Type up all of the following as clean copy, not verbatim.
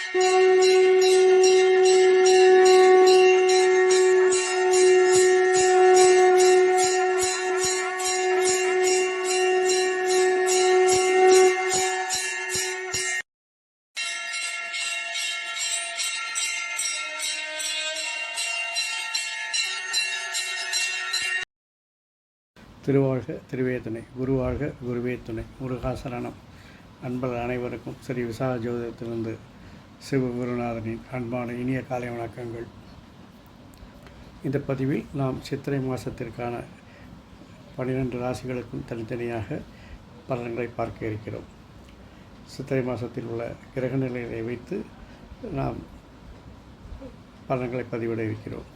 திருவாழ்க திருவே துணை, குருவாழ்க குருவே துணை, முருகாசரணம். அன்பர்கள் அனைவருக்கும் ஸ்ரீ விசாக ஜோதிடத்திலிருந்து சிவகுருநாதனின் அன்பான இனிய காலை வணக்கங்கள். இந்த பதிவில் நாம் சித்திரை மாதத்திற்கான 12 ராசிகளுக்கும் தனித்தனியாக பலன்களை பார்க்க இருக்கிறோம். சித்திரை மாதத்தில் உள்ள கிரக நிலைகளை வைத்து நாம் பலன்களை பதிவிட இருக்கிறோம்.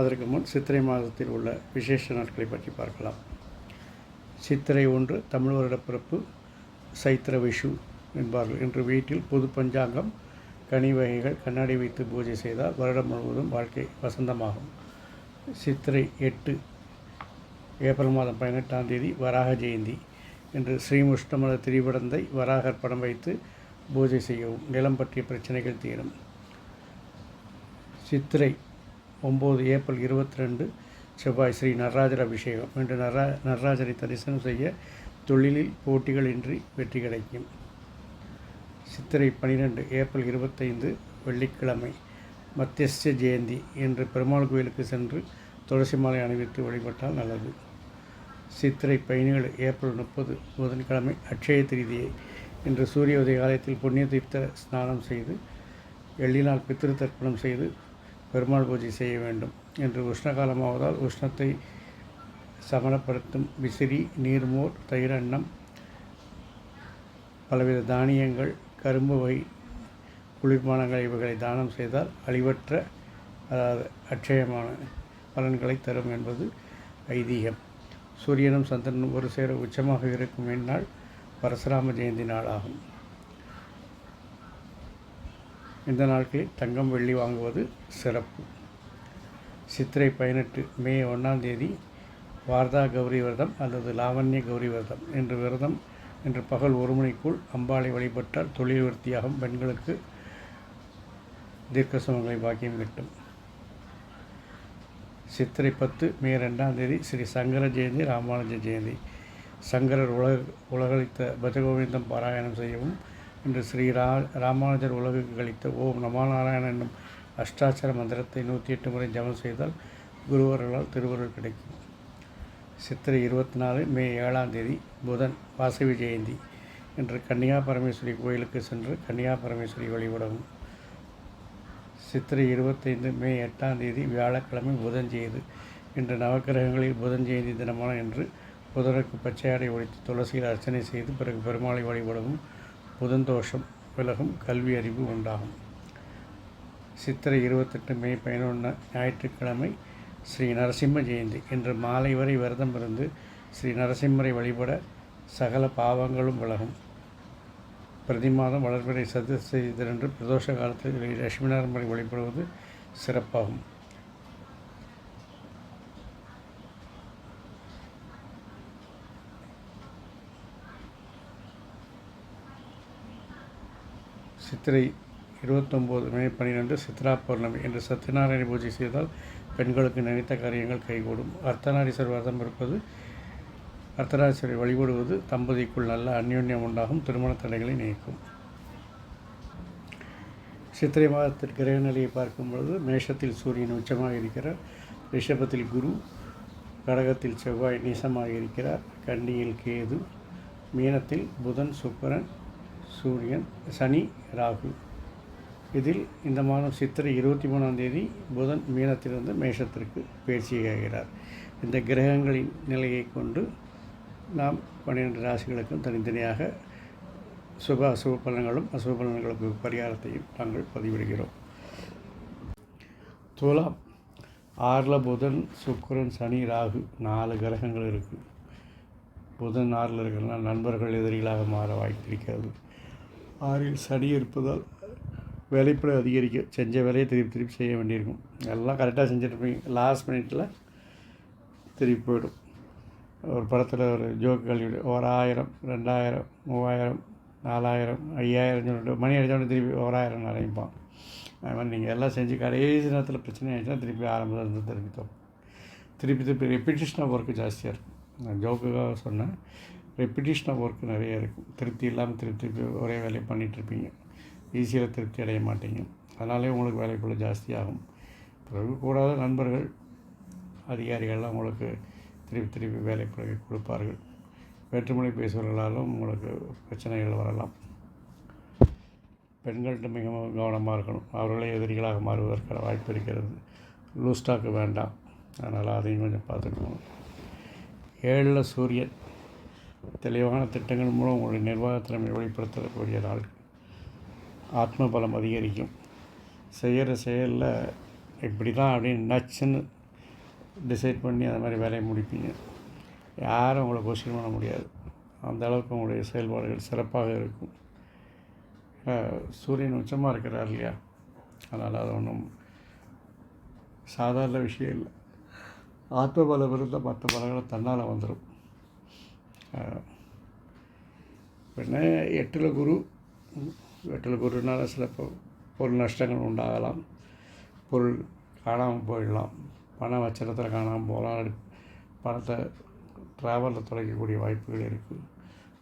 அதற்கு முன் சித்திரை மாதத்தில் உள்ள விசேஷ நாட்களை பற்றி பார்க்கலாம். சித்திரை 1 தமிழ் வருட பிறப்பு, சைத்திர விஷு என்பார்கள். இன்று வீட்டில் புது பஞ்சாங்கம், கனி வகைகள், கண்ணாடி வைத்து பூஜை செய்தால் வருடம் முழுவதும் வாழ்க்கை வசந்தமாகும். சித்திரை 8 ஏப்ரல் மாதம் 18ஆம் தேதி வராக ஜெயந்தி. இன்று ஸ்ரீமுஷ்டமல திரிபடந்தை வராகர் படம் வைத்து பூஜை செய்யவும். நிலம் பற்றிய பிரச்சனைகள் தீரும். சித்திரை 9 ஏப்ரல் 22 செவ்வாய் ஸ்ரீ நடராஜர் அபிஷேகம். இன்று நடராஜரை தரிசனம் செய்ய தொழிலில் போட்டிகள் இன்றி வெற்றி கிடைக்கும். சித்திரை 12 ஏப்ரல் 25 வெள்ளிக்கிழமை மத்தியஸ்த ஜெயந்தி. இன்று பெருமாள் கோயிலுக்கு சென்று துளசி மாலை அணிவித்து வழிபட்டால் நல்லது. சித்திரை 17 ஏப்ரல் 30 புதன்கிழமை அட்சய திருதியை. இன்று சூரிய உதய காலத்தில் புண்ணிய தீர்த்த ஸ்நானம் செய்து எள்ளினால் பித்திரு தர்ப்பணம் செய்து பெருமாள் பூஜை செய்ய வேண்டும். என்று உஷ்ணகாலமாவதால் உஷ்ணத்தை சமனப்படுத்தும் விசிறி, நீர்மோர், தயிர், அன்னம், பலவித தானியங்கள், கரும்பு வகை குளிர்பானங்கள் இவைகளை தானம் செய்தால் அழிவற்ற அதாவது அட்சயமான பலன்களை தரும் என்பது ஐதீகம். சூரியனும் சந்திரனும் ஒரு சேர உச்சமாக இருக்கும் இந்நாள் பரசுராம ஜெயந்தி நாளாகும். இந்த நாட்களில் தங்கம் வெள்ளி வாங்குவது சிறப்பு. சித்திரை 18 மே 1ஆம் தேதி வார்தா கௌரி விரதம் அல்லது லாவண்ய கௌரி விரதம். இன்று பகல் 1 மணிக்குள் அம்பாளை வழிபட்டால் தொழில் விருத்தியாகும். பெண்களுக்கு தீர்க்க சுமங்களை பாக்கியம் கிட்டும். சித்திரை 10 மே 2ஆம் தேதி ஸ்ரீ சங்கர ஜெயந்தி, ராமானுஜ ஜெயந்தி. சங்கரர் உலகளித்த பஜகோவிந்தம் பாராயணம் செய்யவும். இன்று ஸ்ரீ ராமானுஜர் உலகுக்கு கழித்த ஓம் நமாநாராயண என்னும் அஷ்டாட்சர மந்திரத்தை 108 முறை ஜபம் செய்தால் குருவர்களால் திருவருள் கிடைக்கும். சித்திரை 24 மே 7ஆம் தேதி புதன் வாசவி ஜெயந்தி. இன்று கன்னிகா பரமேஸ்வரி கோயிலுக்கு சென்று கன்னிகா பரமேஸ்வரி வழிபடவும். சித்திரை 25 மே 8ஆம் தேதி வியாழக்கிழமை புதன் ஜெயந்தி. இன்று நவக்கிரகங்களில் புதன் ஜெயந்தி தினமான இன்று புதனுக்கு பச்சையாடை ஒழித்து துளசியில் அர்ச்சனை செய்து பிறகு பெருமாளை வழிபடவும். புதன் தோஷம் விலகும், கல்வி அறிவு உண்டாகும். சித்திரை 28 மே 11 ஞாயிற்றுக்கிழமை ஸ்ரீ நரசிம்ம ஜெயந்தி. இன்று மாலை வரை விரதம் இருந்து ஸ்ரீ நரசிம்மரை வழிபட சகல பாவங்களும் விலகும். பிரதி மாதம் வளர்பிறை சதுர்த்தி பிரதோஷ காலத்தில் லட்சுமிநாராயணரை வழிபடுவது சிறப்பாகும். சித்திரை 29 மே 12 சித்ரா பௌர்ணமி. இன்று சத்யநாராயண பூஜை செய்தால் பெண்களுக்கு நினைத்த காரியங்கள் கைகூடும். அர்த்தநாரீஸ்வரர் விரதம் இருப்பது, அர்த்தநாரீஸ்வரரை வழிபடுவது தம்பதிக்குள் நல்ல அந்யோன்யம் உண்டாகும், திருமண தடைகளை நீக்கும். சித்திரை மாதத்திற்கு கிரக நிலையை பார்க்கும் பொழுது மேஷத்தில் சூரியன் உச்சமாக இருக்கிறார், ரிஷபத்தில் குரு, கடகத்தில் செவ்வாய் நீசமாக இருக்கிறார், கன்னியில் கேது, மீனத்தில் புதன், சுக்கிரன், சூரியன், சனி, ராகு. இதில் இந்த மாதம் சித்திரை 23ஆம் தேதி புதன் மீனத்திலிருந்து மேஷத்திற்கு பயிற்சியாகிறார். இந்த கிரகங்களின் நிலையை கொண்டு நாம் 12 ராசிகளுக்கும் தனித்தனியாக சுப அசுப பலன்களும் அசுப பலன்களுக்கு பரிகாரத்தையும் நாங்கள் பதிவிடுகிறோம். துலாம் 6ல் புதன், சுக்கிரன், சனி, ராகு 4 கிரகங்கள் இருக்குது. புதன் 6ல் இருக்கிறதுனா நண்பர்கள் எதிரிகளாக மாற வாய்ப்பிருக்கிறது. 6ல் சனி இருப்பதால் வேலைப்பளு அதிகரிக்கும். செஞ்ச வேலையை திருப்பி செய்ய வேண்டியிருக்கும். எல்லாம் கரெக்டாக செஞ்சுருப்பீங்க, லாஸ்ட் மினிட்டில் திருப்பி போய்டும். ஒரு படத்தில் ஒரு ஜோக் கல்வி 1000, 2000, 3000 4000 5000 சொல்லிட்டு மணி அடித்தோடனே திருப்பி 1000 ஆரம்பிப்பான். அது மாதிரி நீங்கள் எல்லாம் செஞ்சு கடைசி நேரத்தில் பிரச்சனை ஆகிடுச்சுன்னா திருப்பி ஆரம்பத்துலேருந்து திருப்பி ரெப்பிட்டேஷன் ஆஃப் ஒர்க்கு ஜாஸ்தியாக இருக்கும். நான் ஜோக்குக்காக சொன்னேன். ரெப்பிட்டேஷன் ஆஃப் ஒர்க்கு நிறைய இருக்கும். திருப்தி இல்லாமல் திருப்பி ஒரே வேலையை பண்ணிகிட்ருப்பீங்க. ஈஸியாக திருப்தி அடைய மாட்டீங்க. அதனாலே உங்களுக்கு வேலைக்குள்ள ஜாஸ்தியாகும். பிறகு கூடாத நண்பர்கள் அதிகாரிகள்லாம் உங்களுக்கு திருப்பி வேலை கொடுப்பார்கள். வேற்றுமொழி பேசுபவர்களாலும் உங்களுக்கு பிரச்சனைகள் வரலாம். பெண்கள்கிட்ட மிகவும் கவனமாக இருக்கணும். அவர்களே எதிரிகளாக மாறுவதற்கான வாய்ப்பு இருக்கிறது. லூஸ் ஸ்டாக்கு வேண்டாம். அதனால் அதையும் கொஞ்சம் பார்த்துக்கணும். 7ல் சூரியன் தெளிவான திட்டங்கள் மூலம் உங்களுடைய நிர்வாகத்திறமை வெளிப்படுத்தக்கூடிய நாள். ஆத்ம பலம் அதிகரிக்கும். செய்கிற செயலில் இப்படி தான் அப்படின்னு நச்சுன்னு டிசைட் பண்ணி அந்த மாதிரி வேலையை முடிப்பீங்க. யாரும் உங்களை கொஸ்டின் பண்ண முடியாது. அந்த அளவுக்கு உங்களுடைய செயல்பாடுகள் சிறப்பாக இருக்கும். சூரியன் உச்சமாக இருக்கிறார் இல்லையா, அதனால் அது ஒன்றும் சாதாரண விஷயம் இல்லை. ஆத்ம பலம் இருந்தால் மற்ற பலங்களை தன்னால் வந்துடும். பின்ன 8ல் குருனால சில பொருள் நஷ்டங்கள் உண்டாகலாம். பொருள் காணாமல் போயிடலாம். பணம் வச்சிடத்தில் காணாமல் போகலாம். பணத்தை ட்ராவலில் தொலைக்கக்கூடிய வாய்ப்புகள் இருக்குது.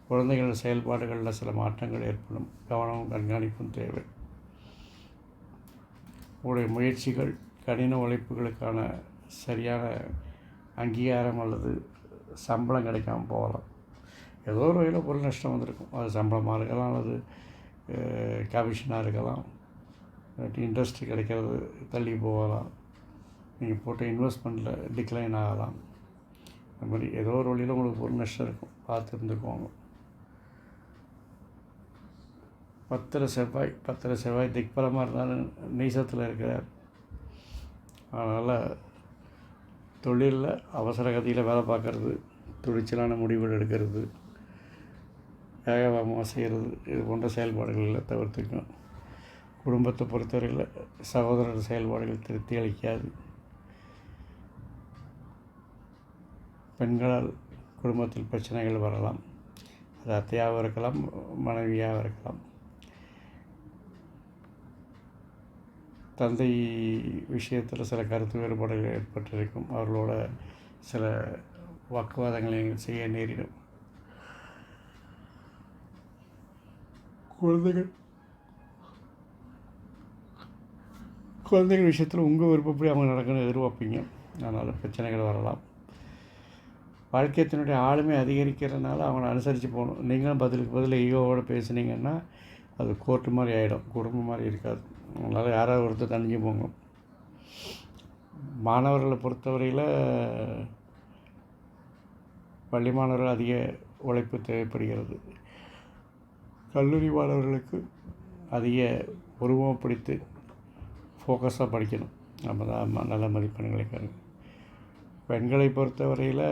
குழந்தைகள் செயல்பாடுகளில் சில மாற்றங்கள் ஏற்படும். கவனமும் கண்காணிப்பும் தேவை. உங்களுடைய முயற்சிகள் கடின உழைப்புகளுக்கான சரியான அங்கீகாரம் அல்லது சம்பளம் கிடைக்காமல் போகலாம். ஏதோ ஒரு வகையில் பொருள் நஷ்டம் வந்திருக்கும். அது சம்பளமாக இருக்கலாம், அல்லது கமிஷனாக இருக்கலாம், இன்ட்ரெஸ்ட் கிடைக்கிறது தள்ளி போகலாம், நீங்கள் போட்ட இன்வெஸ்ட்மெண்ட்டில் டிக்ளைன் ஆகலாம். அது மாதிரி ஏதோ ஒரு வழியில் உங்களுக்கு பொருள் நஷ்டம் இருக்கும். பார்த்து இருந்துக்குவாங்க. 10ல் செவ்வாய் திக்பலமாக இருந்தாலும் நீசத்தில் இருக்கிறார். அதனால் தொழிலில் அவசர கதியில் வேலை பார்க்குறது, துணிச்சலான முடிவுகள் எடுக்கிறது, வேகமாக செய்கிறது, இது போன்ற செயல்பாடுகளில் தவிர்த்துக்கணும். குடும்பத்தை பொறுத்தவரையில் சகோதரர் செயல்பாடுகள் திருப்தி அளிக்காது. பெண்களால் குடும்பத்தில் பிரச்சனைகள் வரலாம். அது அத்தையாகவும் இருக்கலாம், மனைவியாக இருக்கலாம். தந்தை விஷயத்தில் சில கருத்து வேறுபாடுகள் ஏற்பட்டிருக்கும். அவர்களோட சில வாக்குவாதங்களை செய்ய நேரிடும். குழந்தைகள் விஷயத்தில் உங்கள் விருப்பப்படி அவங்க நடக்கணும்னு எதிர்பார்ப்பீங்க. அதனால் பிரச்சனைகள் வரலாம். வாழ்க்கையத்தினுடைய ஆளுமை அதிகரிக்கிறதுனால அவங்கள அனுசரித்து போகணும். நீங்களும் பதிலுக்கு பதில் ஈகோவோடு பேசுனீங்கன்னா அது கோர்ட்டு மாதிரி ஆகிடும், குடும்பம் மாதிரி இருக்காது. அதனால் யாராவது ஒருத்தர் தனிஞ்சு போங்க. மாணவர்களை பொறுத்தவரையில் பள்ளி மாணவர்கள் அதிக உழைப்பு தேவைப்படுகிறது. கல்லூரி மாணவர்களுக்கு அதிக உருவம் பிடித்து ஃபோக்கஸாக படிக்கணும். நம்ம தான் நல்ல மதிப்பெண்களை பெறணும். பெண்களை பொறுத்தவரையில்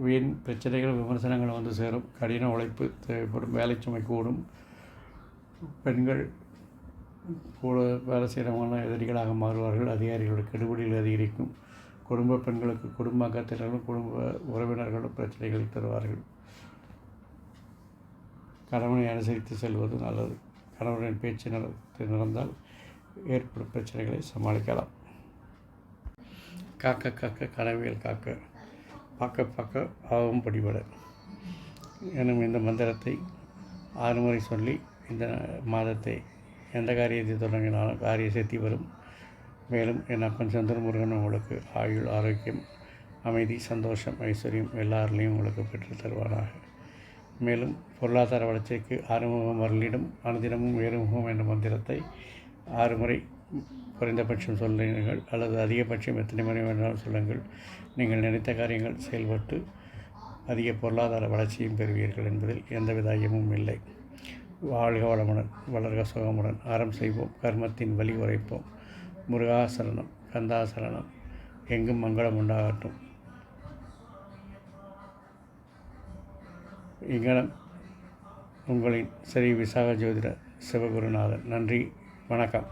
வீண் பிரச்சனைகள் விமர்சனங்கள் வந்து சேரும். கடின உழைப்பு தேவைப்படும். வேலை சுமை கூடும். பெண்கள் கூட வேலை செய்கிறவங்களாம் எதிரிகளாக மாறுவார்கள். அதிகாரிகளோட கெடுபிடிகள் அதிகரிக்கும். குடும்ப பெண்களுக்கு குடும்ப அங்கத்தினர்களும் குடும்ப உறவினர்களும் பிரச்சனைகளை தருவார்கள். கணவனை அனுசரித்து செல்வது நல்லது. கணவனின் பேச்சு நடந்தால் ஏற்படும் பிரச்சனைகளை சமாளிக்கலாம். காக்க கனவியல் காக்க பார்க்க ஆகவும் படிபட எனும் இந்த மந்திரத்தை 6 முறை சொல்லி இந்த மாதத்தை எந்த காரியத்தை தொடங்கினாலும் காரிய சித்தி வரும். மேலும் என் அப்பன் சந்திரமுருகன் உங்களுக்கு ஆயுள், ஆரோக்கியம், அமைதி, சந்தோஷம், ஐஸ்வர்யம் எல்லாரிலையும் உங்களுக்கு பெற்று தருவாராக. மேலும் பொருளாதார வளர்ச்சிக்கு ஆறுமுகம் அருளிடும் அனுதினமும் வேறுமுகம் என்ற மந்திரத்தை 6 முறை குறைந்தபட்சம் சொல்லுங்கள், அல்லது அதிகபட்சம் எத்தனை முறை வேணாலும் சொல்லுங்கள். நீங்கள் நினைத்த காரியங்கள் செயல்பட்டு அதிக பொருளாதார வளர்ச்சியும் பெறுவீர்கள் என்பதில் எந்தவித ஐயமும் இல்லை. வாழ்க வளமுடன், வளர்க சுகமுடன். அறம் செய்வோம், கர்மத்தின் வழி உரைப்போம். முருகாசரணம், கந்தாசரணம். எங்கும் மங்களம் உண்டாகட்டும். இங்கனம் உங்களின் ஸ்ரீ விசாக ஜோதிடர் சிவகுருநாதன். நன்றி, வணக்கம்.